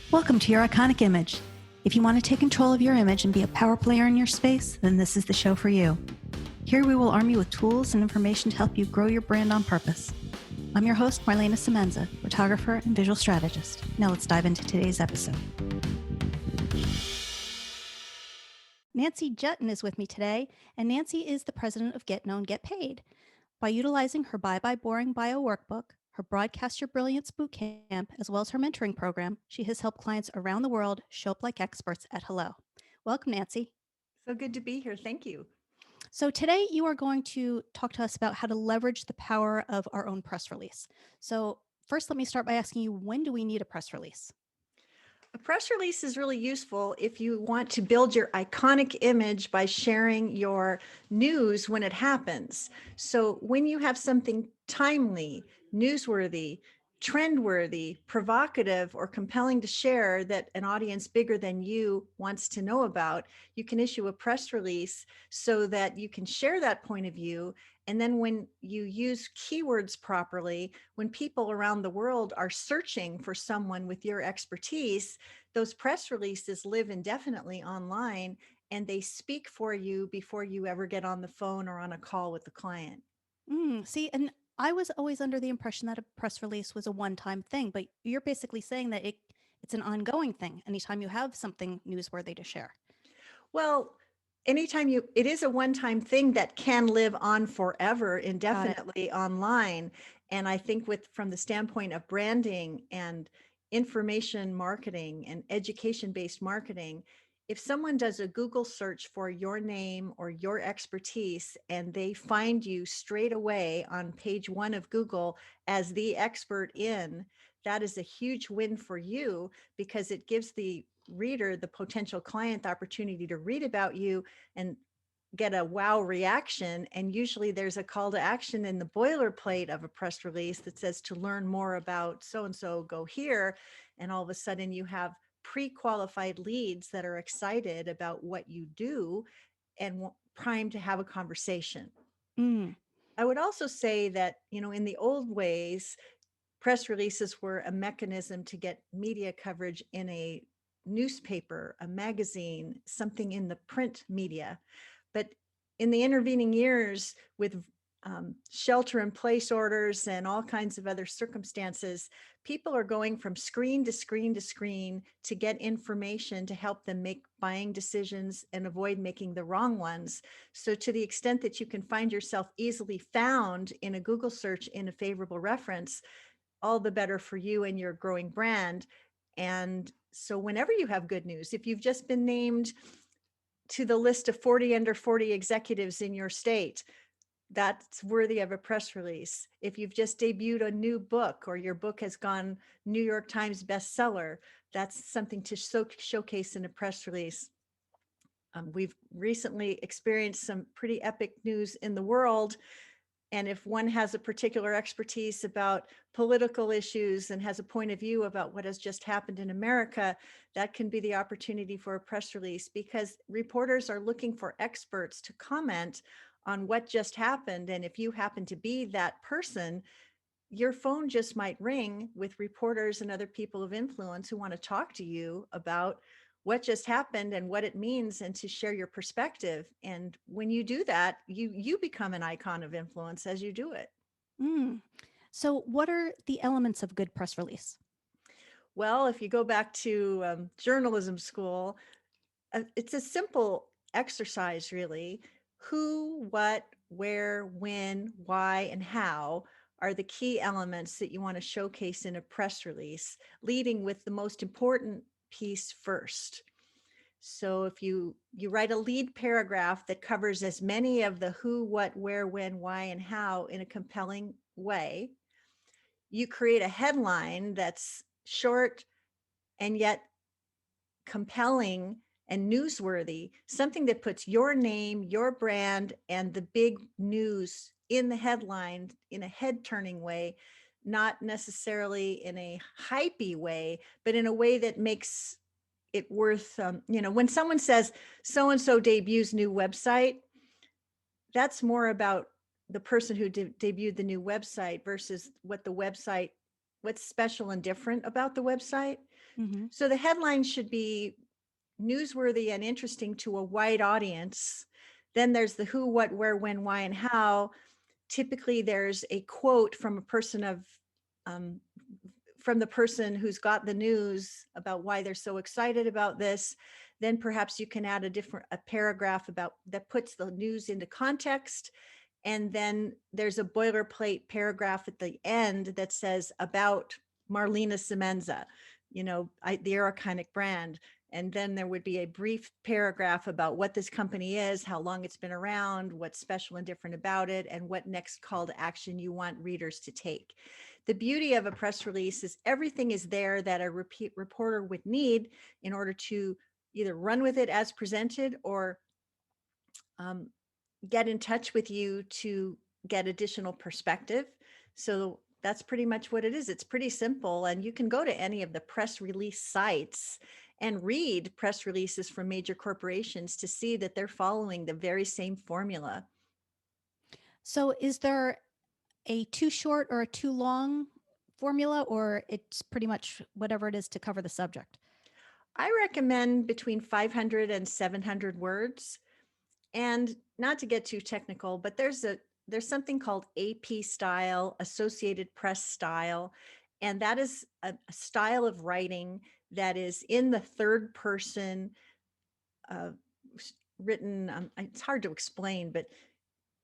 Welcome to Your Iconic Image. If you want to take control of your image and be a power player in your space, then this is the show for you. Here we will arm you with tools and information to help you grow your brand on purpose. I'm your host, Marlana Semenza, photographer and visual strategist. Now let's dive into today's episode. Nancy Juetten is with me today, and Nancy is the president of Get Known, Get Paid. By utilizing her Bye Bye Boring Bio Workbook, her Broadcast Your Brilliance Bootcamp, as well as her mentoring program, she has helped clients around the world show up like experts at Hello. Welcome, Nancy. So good to be here. Thank you. So today you are going to talk to us about how to leverage the power of our own press release. So first, let me start by asking you, when do we need a press release? A press release is really useful if you want to build your iconic image by sharing your news when it happens. So when you have something timely, newsworthy, trendworthy, provocative, or compelling to share that an audience bigger than you wants to know about, you can issue a press release so that you can share that point of view. And then when you use keywords properly, when people around the world are searching for someone with your expertise, those press releases live indefinitely online and they speak for you before you ever get on the phone or on a call with the client. See, and I was always under the impression that a press release was a one-time thing, but you're basically saying that it's an ongoing thing anytime you have something newsworthy to share. Well, it is a one-time thing that can live on forever, Got it. indefinitely online. And I think from the standpoint of branding and information marketing and education-based marketing, if someone does a Google search for your name or your expertise and they find you straight away on page 1 of Google as the expert in, that is a huge win for you because it gives the reader, the potential client, the opportunity to read about you and get a wow reaction. And usually there's a call to action in the boilerplate of a press release that says to learn more about so-and-so, go here. And all of a sudden you have pre-qualified leads that are excited about what you do and primed to have a conversation. Mm, I would also say that, in the old ways, press releases were a mechanism to get media coverage in a newspaper, a magazine, something in the print media. But in the intervening years, with shelter in place orders and all kinds of other circumstances, people are going from screen to screen to screen to get information to help them make buying decisions and avoid making the wrong ones. So to the extent that you can find yourself easily found in a Google search in a favorable reference, all the better for you and your growing brand. And so whenever you have good news, if you've just been named to the list of 40 under 40 executives in your state, that's worthy of a press release. If you've just debuted a new book or your book has gone New York Times bestseller, that's something to showcase in a press release. We've recently experienced some pretty epic news in the world. And if one has a particular expertise about political issues and has a point of view about what has just happened in America, that can be the opportunity for a press release, because reporters are looking for experts to comment on what just happened. And if you happen to be that person, your phone just might ring with reporters and other people of influence who want to talk to you about what just happened and what it means, and to share your perspective. And when you do that, you become an icon of influence as you do it. mm. So what are the elements of good press release? Well, if you go back to journalism school, it's a simple exercise, really. Who, what, where, when, why, and how are the key elements that you want to showcase in a press release, leading with the most important piece first. So if you write a lead paragraph that covers as many of the who, what, where, when, why, and how in a compelling way, you create a headline that's short and yet compelling and newsworthy, something that puts your name, your brand, and the big news in the headline in a head-turning way, not necessarily in a hypey way, but in a way that makes it worth, when someone says so-and-so debuts new website, that's more about the person who debuted the new website versus what's special and different about the website. Hmm. So the headline should be newsworthy and interesting to a wide audience. Then there's the who, what, where, when, why, and how. Typically, there's a quote from a person um, from the person who's got the news about why they're so excited about this. Then perhaps you can add a paragraph about that puts the news into context. And then there's a boilerplate paragraph at the end that says about Marlena Semenza, the Aeroconic brand. And then there would be a brief paragraph about what this company is, how long it's been around, what's special and different about it, and what next call to action you want readers to take. The beauty of a press release is everything is there that a reporter would need in order to either run with it as presented or um, get in touch with you to get additional perspective. So that's pretty much what it is. It's pretty simple. And you can go to any of the press release sites and read press releases from major corporations to see that they're following the very same formula. So, is there a too short or a too long formula, or it's pretty much whatever it is to cover the subject? I recommend between 500 and 700 words. And not to get too technical, but there's something called AP style, Associated Press style, and that is a style of writing that is in the third person, uh, written. It's hard to explain, but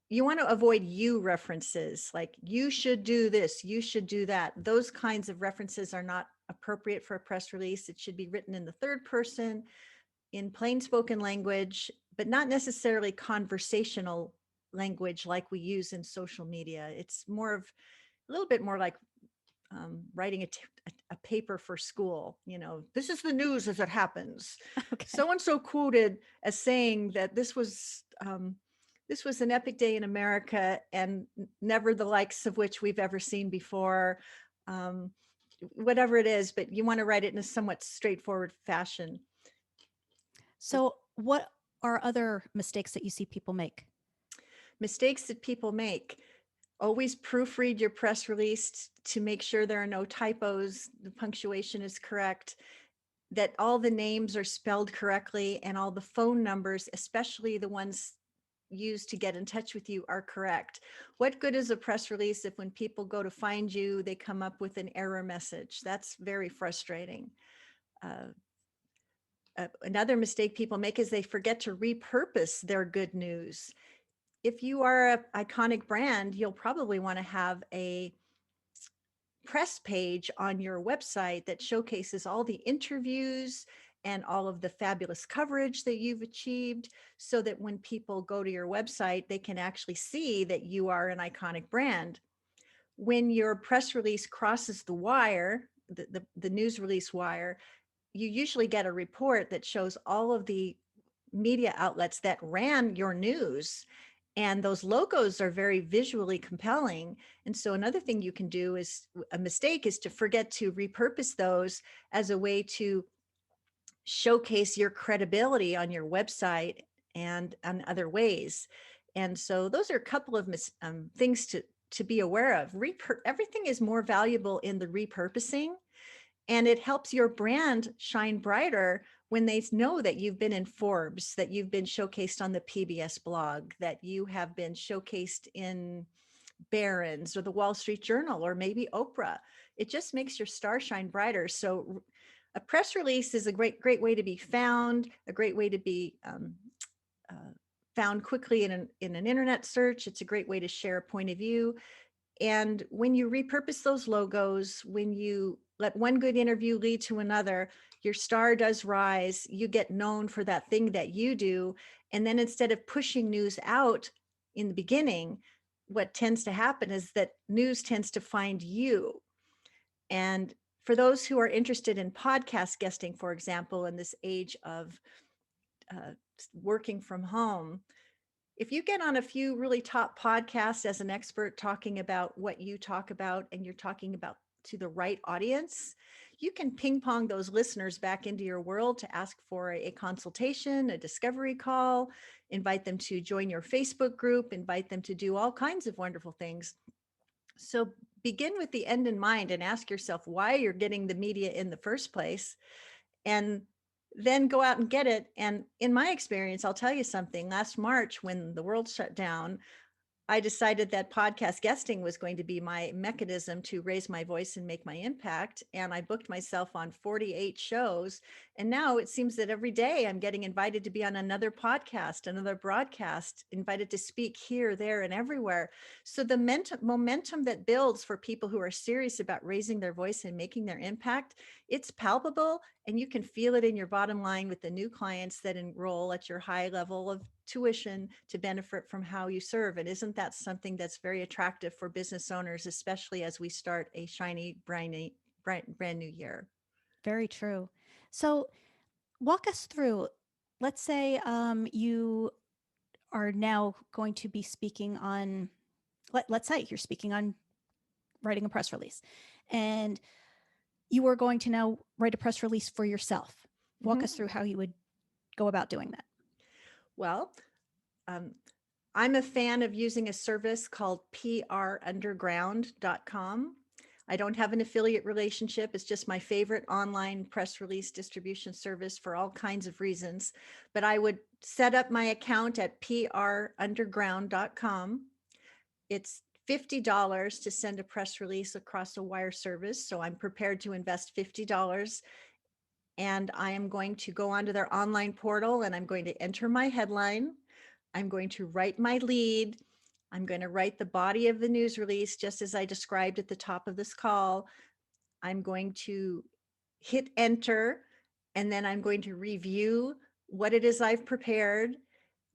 you want to avoid you references, like you should do this, you should do that. Those kinds of references are not appropriate for a press release. It should be written in the third person, in plain spoken language, but not necessarily conversational language like we use in social media. It's more of a little bit more like writing a paper for school. This is the news as it happens. Okay. So and so quoted as saying that this was an epic day in America, and never the likes of which we've ever seen before. Um, Whatever it is, but you want to write it in a somewhat straightforward fashion. So, what are other mistakes that you see people make? Mistakes that people make: always proofread your press release to make sure there are no typos, the punctuation is correct, that all the names are spelled correctly, and all the phone numbers, especially the ones used to get in touch with you, are correct. What good is a press release if when people go to find you, they come up with an error message? That's very frustrating. Uh, Another mistake people make is they forget to repurpose their good news. If you are an iconic brand, you'll probably want to have a press page on your website that showcases all the interviews and all of the fabulous coverage that you've achieved, so that when people go to your website, they can actually see that you are an iconic brand. When your press release crosses the wire, the news release wire, you usually get a report that shows all of the media outlets that ran your news. And those logos are very visually compelling. And so another thing you can do is a mistake is to forget to repurpose those as a way to showcase your credibility on your website and on other ways. And so those are a couple of things to be aware of. Everything is more valuable in the repurposing, and it helps your brand shine brighter when they know that you've been in Forbes, that you've been showcased on the PBS blog, that you have been showcased in Barron's or the Wall Street Journal, or maybe Oprah. It just makes your star shine brighter. So a press release is a great way to be found, a great way to be found quickly in an internet search. It's a great way to share a point of view. And when you repurpose those logos, when you let one good interview lead to another, your star does rise. You get known for that thing that you do. And then instead of pushing news out in the beginning, what tends to happen is that news tends to find you. And for those who are interested in podcast guesting, for example, in this age of working from home, if you get on a few really top podcasts as an expert talking about what you talk about, and you're talking about to the right audience, you can ping pong those listeners back into your world to ask for a consultation, a discovery call, invite them to join your Facebook group, invite them to do all kinds of wonderful things. So begin with the end in mind and ask yourself why you're getting the media in the first place, and then go out and get it. And in my experience, I'll tell you something. Last March, when the world shut down, I decided that podcast guesting was going to be my mechanism to raise my voice and make my impact. And I booked myself on 48 shows. And now it seems that every day I'm getting invited to be on another podcast, another broadcast, invited to speak here, there, and everywhere. So the momentum that builds for people who are serious about raising their voice and making their impact, it's palpable, and you can feel it in your bottom line with the new clients that enroll at your high level of tuition to benefit from how you serve. And isn't that something that's very attractive for business owners, especially as we start a shiny, brand new year? Very true. So walk us through, let's say you are now going to be speaking on, let's say you're speaking on writing a press release, and you are going to now write a press release for yourself. Walk Mhm. us through how you would go about doing that. Well, um, I'm a fan of using a service called prunderground.com. I don't have an affiliate relationship. It's just my favorite online press release distribution service for all kinds of reasons. But I would set up my account at prunderground.com. It's $50 to send a press release across a wire service. So I'm prepared to invest $50. And I am going to go onto their online portal and I'm going to enter my headline. I'm going to write my lead. I'm going to write the body of the news release, just as I described at the top of this call. I'm going to hit enter, and then I'm going to review what it is I've prepared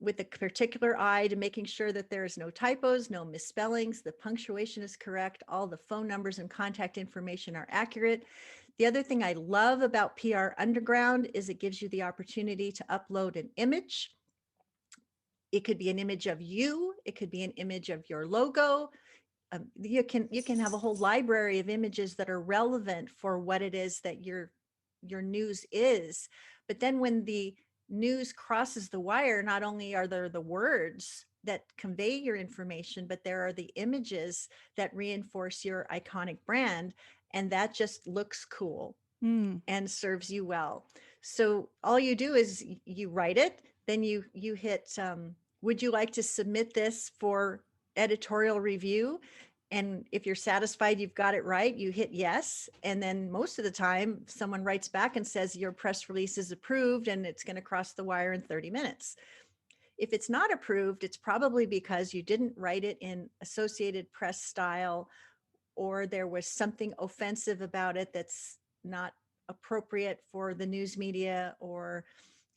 with a particular eye to making sure that there's no typos, no misspellings, the punctuation is correct, all the phone numbers and contact information are accurate. The other thing I love about PR Underground is it gives you the opportunity to upload an image. It could be an image of you, it could be an image of your logo. You can have a whole library of images that are relevant for what it is that your news is. But then when the news crosses the wire, not only are there the words that convey your information, but there are the images that reinforce your iconic brand, and that just looks cool Mm. and serves you well. So all you do is you write it, then you hit would you like to submit this for editorial review? And if you're satisfied you've got it right, you hit yes. And then most of the time someone writes back and says your press release is approved and it's going to cross the wire in 30 minutes. If it's not approved, it's probably because you didn't write it in Associated Press style, or there was something offensive about it that's not appropriate for the news media, or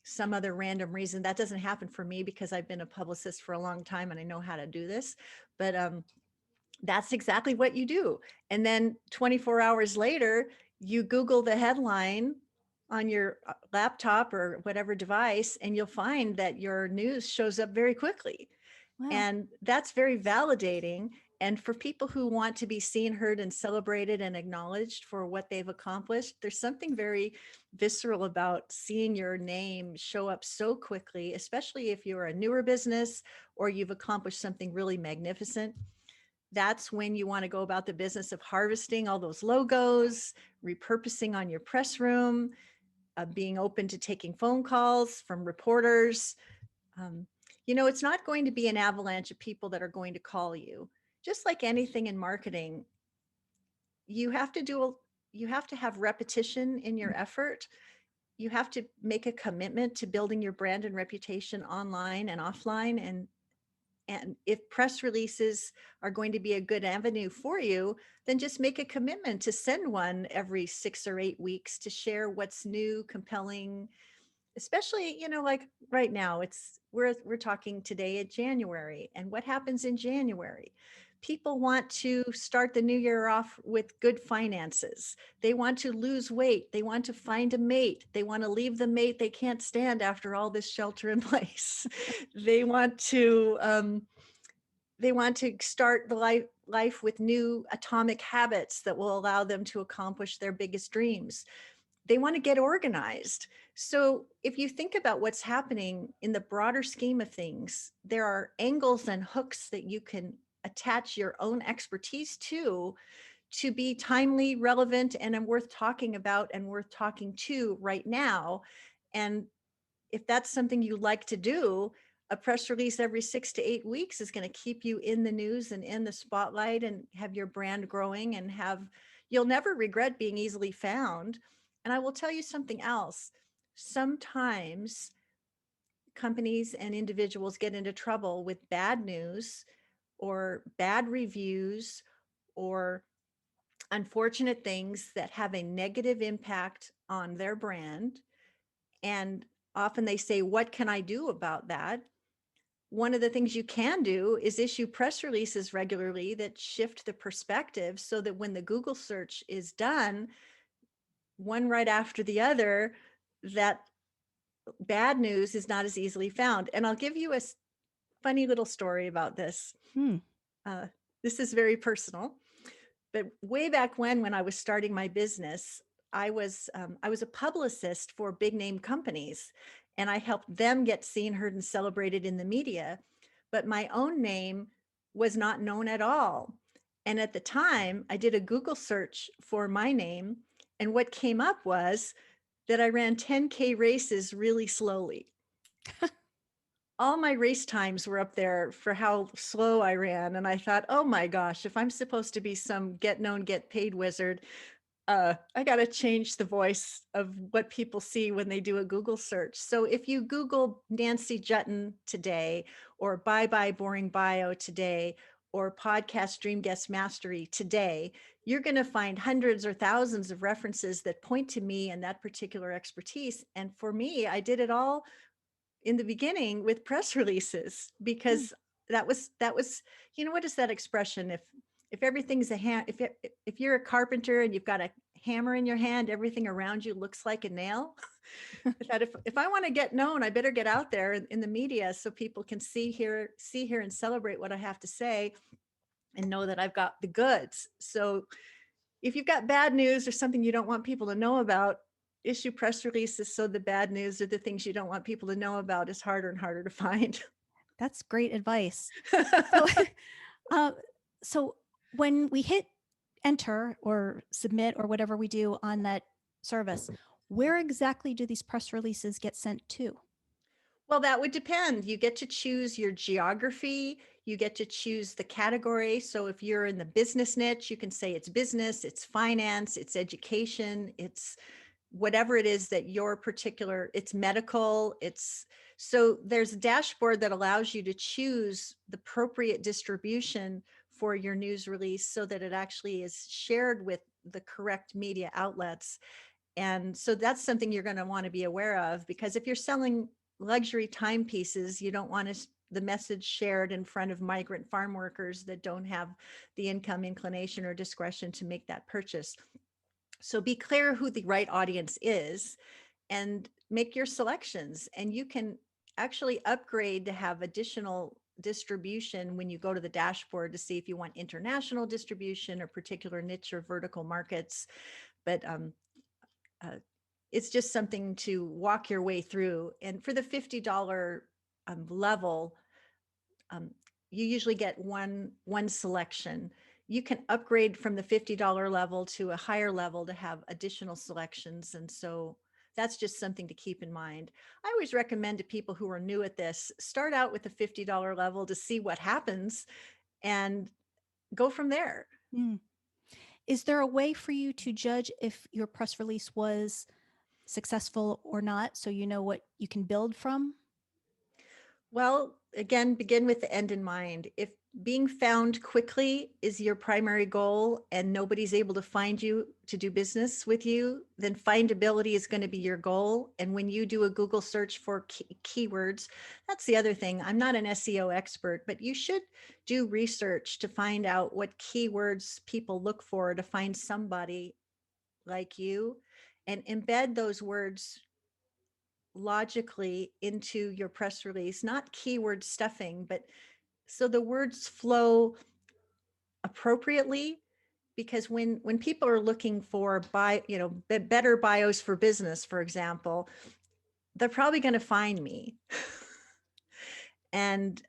some other random reason. That doesn't happen for me because I've been a publicist for a long time and I know how to do this. But that's exactly what you do. And then 24 hours later, you Google the headline on your laptop or whatever device, and you'll find that your news shows up very quickly. Wow. And that's very validating. And for people who want to be seen, heard, and celebrated and acknowledged for what they've accomplished, there's something very visceral about seeing your name show up so quickly, especially if you're a newer business or you've accomplished something really magnificent. That's when you want to go about the business of harvesting all those logos, repurposing on your press room, being open to taking phone calls from reporters. Um, it's not going to be an avalanche of people that are going to call you. Just like anything in marketing, you have to you have to have repetition in your effort. You have to make a commitment to building your brand and reputation online and offline. And if press releases are going to be a good avenue for you, then just make a commitment to send one every 6 or 8 weeks to share what's new, compelling, especially, like right now, we're talking today at January. And what happens in January? People want to start the new year off with good finances. They want to lose weight. They want to find a mate. They want to leave the mate they can't stand after all this shelter in place. They want to start the life with new atomic habits that will allow them to accomplish their biggest dreams. They want to get organized. So if you think about what's happening in the broader scheme of things, there are angles and hooks that you can attach your own expertise to be timely, relevant, and worth talking about and worth talking to right now. And if that's something you like to do, a press release every 6 to 8 weeks is going to keep you in the news and in the spotlight and have your brand growing and you'll never regret being easily found. And I will tell you something else. Sometimes companies and individuals get into trouble with bad news or bad reviews or unfortunate things that have a negative impact on their brand. And often they say, what can I do about that? One of the things you can do is issue press releases regularly that shift the perspective so that when the Google search is done, one right after the other, that bad news is not as easily found. And I'll give you a funny little story about this. Hmm. Uh, this is very personal. But way back when I was starting my business, I was a publicist for big name companies, and I helped them get seen, heard, and celebrated in the media. But my own name was not known at all. And at the time, I did a Google search for my name, and what came up was that I ran 10K races really slowly. All my race times were up there for how slow I ran. And I thought, oh my gosh, if I'm supposed to be some get known, get paid wizard, I got to change the voice of what people see when they do a Google search. So if you Google Nancy Juetten today, or Bye Bye Boring Bio today, or podcast Dream Guest Mastery today, you're going to find hundreds or thousands of references that point to me and that particular expertise. And for me, I did it all in the beginning with press releases Hmm. because that was what is that expression, if everything's a hand, if you're a carpenter and you've got a hammer in your hand, everything around you looks like a nail. That if I want to get known, I better get out there in the media so people can see, hear and celebrate what I have to say and know that I've got the goods. So if you've got bad news or something you don't want people to know about, issue press releases so the bad news or the things you don't want people to know about is harder and harder to find. That's great advice. So, uh, so when we hit enter or submit or whatever we do on that service, where exactly do these press releases get sent to? Well, that would depend. You get to choose your geography. You get to choose the category. So if you're in the business niche, you can say it's business, it's finance, it's education, it's whatever it is that your particular, it's medical, so there's a dashboard that allows you to choose the appropriate distribution for your news release so that it actually is shared with the correct media outlets. And so that's something you're going to want to be aware of, because if you're selling luxury timepieces, you don't want the message shared in front of migrant farm workers that don't have the income, inclination, or discretion to make that purchase. So be clear who the right audience is and make your selections. And you can actually upgrade to have additional distribution when you go to the dashboard to see if you want international distribution or particular niche or vertical markets. But uh, it's just something to walk your way through. And for the $50 level, um, you usually get one selection. You can upgrade from the $50 level to a higher level to have additional selections. And so that's just something to keep in mind. I always recommend to people who are new at this, start out with the $50 level to see what happens and go from there. Hmm. Is there a way for you to judge if your press release was successful or not so you know what you can build from? Well, again, begin with the end in mind. If being found quickly is your primary goal and nobody's able to find you to do business with you, then findability is going to be your goal. And when you do a Google search for keywords, that's the other thing. I'm not an SEO expert, but you should do research to find out what keywords people look for to find somebody like you and embed those words logically into your press release, not keyword stuffing, but so the words flow appropriately. Because when people are looking for better bios for business, for example, they're probably going to find me. And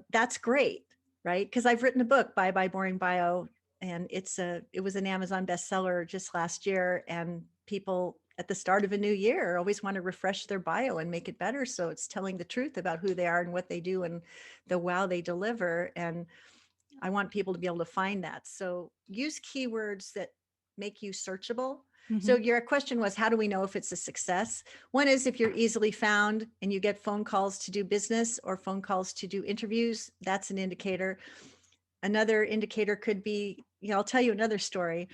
that's great. right? Because I've written a book, Bye Bye Boring Bio, and it was an Amazon bestseller just last year. And people at the start of a new year always want to refresh their bio and make it better. So it's telling the truth about who they are and what they do and the wow they deliver. And I want people to be able to find that. So use keywords that make you searchable. So Hmm. your question was, how do we know if it's a success? One is if you're easily found and you get phone calls to do business or phone calls to do interviews, that's an indicator. Another indicator could be, I'll tell you another story.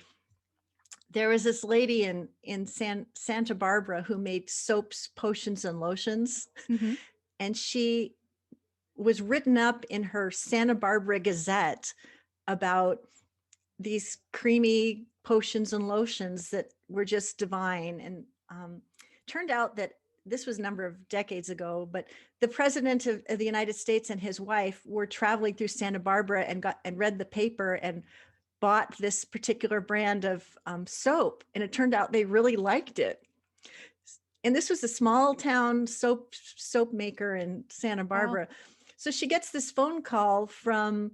There was this lady in Santa Barbara who made soaps, potions, and lotions. Hmm. And she was written up in her Santa Barbara Gazette about these creamy potions and lotions that were just divine. And turned out that this was a number of decades ago, but the president of the United States and his wife were traveling through Santa Barbara and read the paper and bought this particular brand of soap. And it turned out they really liked it. And this was a small town soap maker in Santa Wow. Barbara. So she gets this phone call from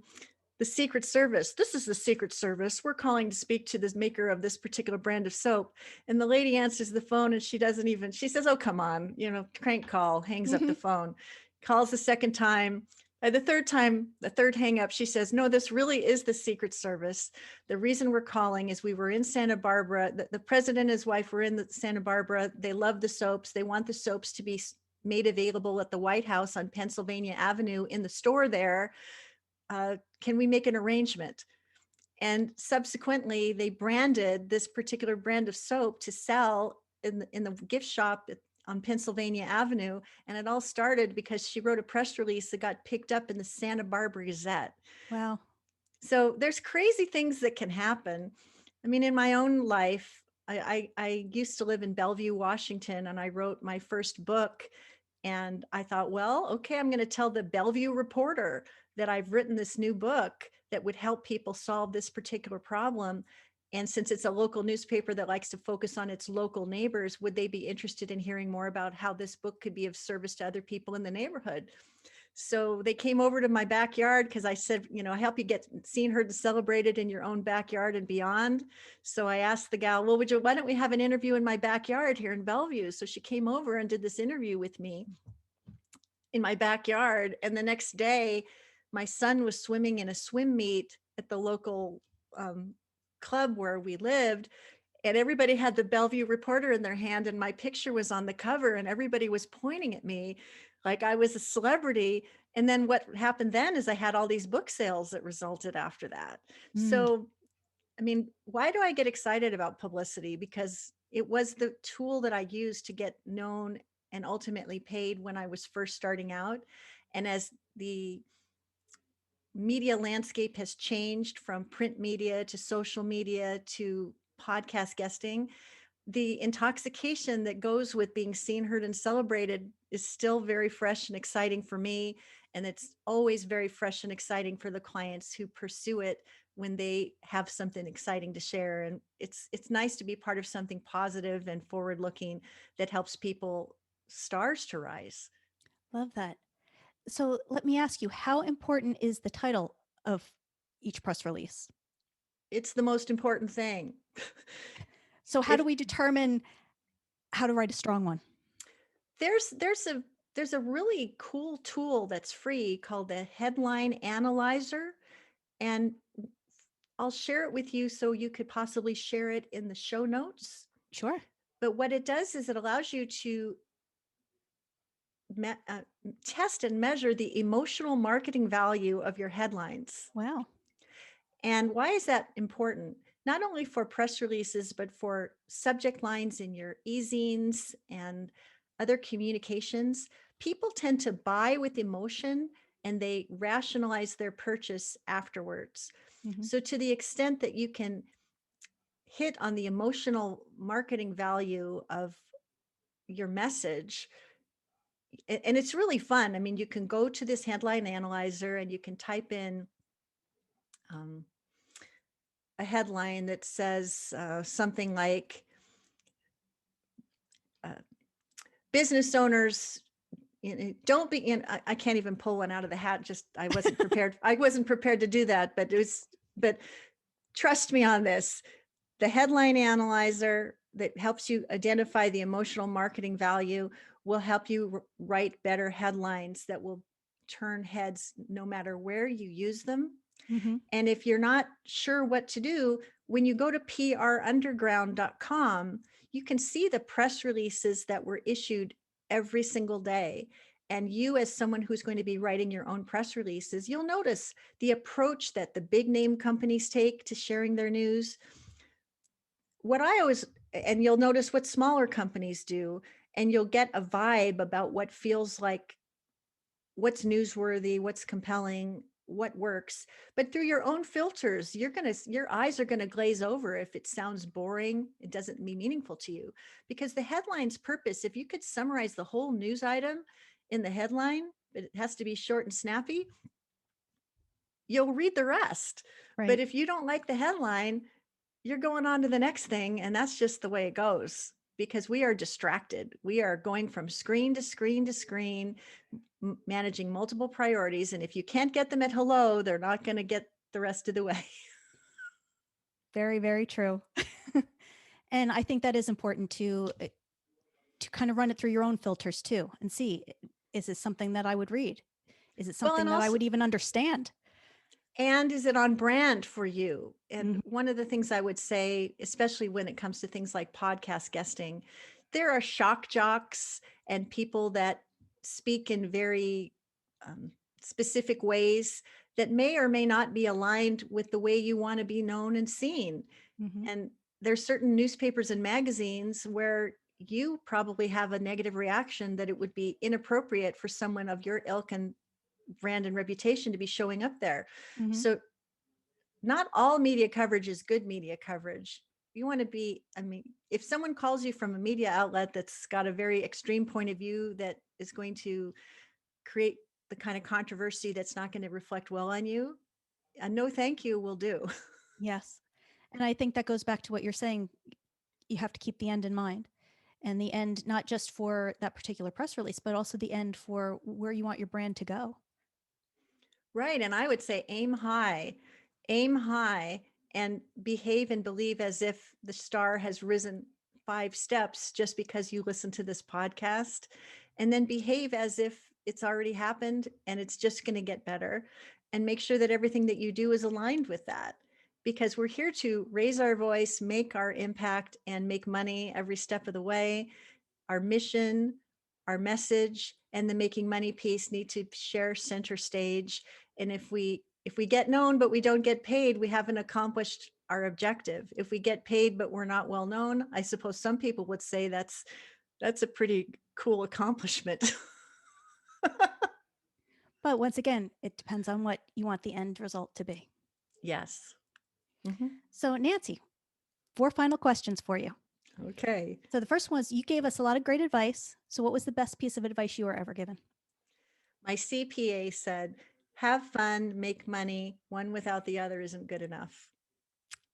the Secret Service. This is the Secret Service. We're calling to speak to this maker of this particular brand of soap. And the lady answers the phone and she says, oh, come on, crank call, hangs up Hmm. the phone, calls the second time. By the third time, the third hang up, she says, no, this really is the Secret Service. The reason we're calling is we were in Santa Barbara. The president and his wife were in Santa Barbara. They love the soaps. They want the soaps to be made available at the White House on Pennsylvania Avenue in the store there. Can we make an arrangement? And subsequently, they branded this particular brand of soap to sell in the gift shop on Pennsylvania Avenue. And it all started because she wrote a press release that got picked up in the Santa Barbara Gazette. Wow. So there's crazy things that can happen. I mean, in my own life, I used to live in Bellevue, Washington, and I wrote my first book. And I thought, well, okay, I'm going to tell the Bellevue Reporter that I've written this new book that would help people solve this particular problem. And since it's a local newspaper that likes to focus on its local neighbors, would they be interested in hearing more about how this book could be of service to other people in the neighborhood? So they came over to my backyard because I said, I help you get seen, heard, and celebrated in your own backyard and beyond. So I asked the gal, well, why don't we have an interview in my backyard here in Bellevue? So she came over and did this interview with me in my backyard. And the next day, my son was swimming in a swim meet at the local club where we lived. And everybody had the Bellevue Reporter in their hand, and my picture was on the cover, and everybody was pointing at me like I was a celebrity. And then what happened then is I had all these book sales that resulted after that. Mm. So, I mean, why do I get excited about publicity? Because it was the tool that I used to get known and ultimately paid when I was first starting out. And as the media landscape has changed from print media to social media to podcast guesting, the intoxication that goes with being seen, heard, and celebrated is still very fresh and exciting for me. And it's always very fresh and exciting for the clients who pursue it when they have something exciting to share. And it's nice to be part of something positive and forward looking that helps people stars to rise. Love that. So let me ask you, how important is the title of each press release? It's the most important thing. So how do If we determine how to write a strong one? there's a really cool tool that's free called the Headline Analyzer, and I'll share it with you so you could possibly share it in the show notes. Sure. But what it does is it allows you to test and measure the emotional marketing value of your headlines. Wow. And why is that important? Not only for press releases, but for subject lines in your e-zines and other communications. People tend to buy with emotion and they rationalize their purchase afterwards. Hmm. So, to the extent that you can hit on the emotional marketing value of your message, and it's really fun. I mean, you can go to this headline analyzer and you can type in um, a headline that says something like uh, business owners don't be in, I can't even pull one out of the hat. Just, I wasn't prepared. I wasn't prepared to do that, but trust me on this. The headline analyzer that helps you identify the emotional marketing value will help you write better headlines that will turn heads no matter where you use them. Mm-hmm. And if you're not sure what to do, when you go to prunderground.com, you can see the press releases that were issued every single day. And you, as someone who's going to be writing your own press releases, you'll notice the approach that the big name companies take to sharing their news. And you'll notice what smaller companies do, and you'll get a vibe about what feels like, what's newsworthy, what's compelling, what works. But through your own filters, your eyes are going to glaze over if it sounds boring, it doesn't be meaningful to you. Because the headline's purpose, if you could summarize the whole news item in the headline, but it has to be short and snappy, you'll read the rest. Right. But if you don't like the headline, you're going on to the next thing. And that's just the way it goes, because we are distracted. We are going from screen to screen to screen, managing multiple priorities. And if you can't get them at hello, they're not going to get the rest of the way. Very, very true. And I think that is important to kind of run it through your own filters too, and see, is this something that I would read? Is it something that I would even understand? And is it on brand for you? And one of the things I would say, especially when it comes to things like podcast guesting, there are shock jocks and people that speak in very specific ways that may or may not be aligned with the way you want to be known and seen. Mm-hmm. And there's certain newspapers and magazines where you probably have a negative reaction that it would be inappropriate for someone of your ilk and brand and reputation to be showing up there. Mm-hmm. So not all media coverage is good media coverage. You want to be, if someone calls you from a media outlet that's got a very extreme point of view that is going to create the kind of controversy that's not going to reflect well on you, a no thank you will do. Yes. And I think that goes back to what you're saying. You have to keep the end in mind, and the end, not just for that particular press release, but also the end for where you want your brand to go. Right. And I would say aim high, and behave and believe as if the star has risen 5 steps just because you listen to this podcast, and then behave as if it's already happened and it's just going to get better, and make sure that everything that you do is aligned with that, because we're here to raise our voice, make our impact, and make money every step of the way. Our mission, our message, and the making money piece need to share center stage. And if we get known but we don't get paid, we haven't accomplished our objective. If we get paid but we're not well known, I suppose some people would say that's a pretty cool accomplishment. But once again, it depends on what you want the end result to be. Yes. Mm-hmm. So Nancy, 4 final questions for you. Okay. So the first one is, you gave us a lot of great advice. So what was the best piece of advice you were ever given? My CPA said, have fun, make money. One without the other isn't good enough.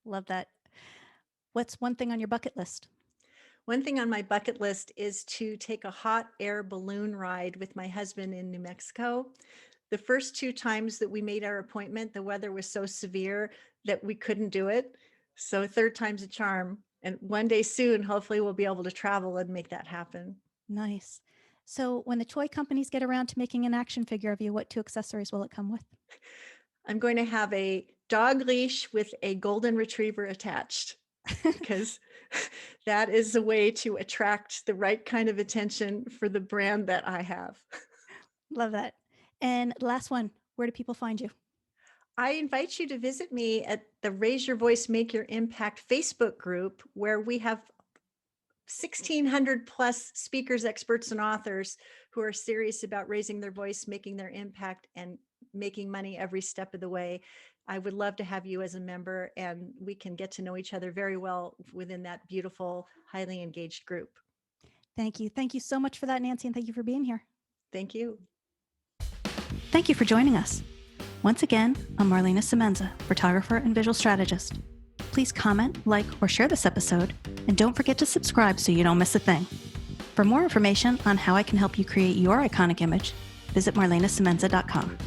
Love that. What's one thing on your bucket list? One thing on my bucket list is to take a hot air balloon ride with my husband in New Mexico. The first 2 times that we made our appointment, the weather was so severe that we couldn't do it. So 3rd time's a charm. And one day soon, hopefully we'll be able to travel and make that happen. Nice. So when the toy companies get around to making an action figure of you, what 2 accessories will it come with? I'm going to have a dog leash with a golden retriever attached, because that is a way to attract the right kind of attention for the brand that I have. Love that. And last one, where do people find you? I invite you to visit me at the Raise Your Voice, Make Your Impact Facebook group, where we have 1,600 plus speakers, experts, and authors who are serious about raising their voice, making their impact, and making money every step of the way. I would love to have you as a member, and we can get to know each other very well within that beautiful, highly engaged group. Thank you. Thank you so much for that, Nancy, and thank you for being here. Thank you. Thank you for joining us. Once again, I'm Marlana Semenza, photographer and visual strategist. Please comment, like, or share this episode, and don't forget to subscribe so you don't miss a thing. For more information on how I can help you create your iconic image, visit marlenasemenza.com.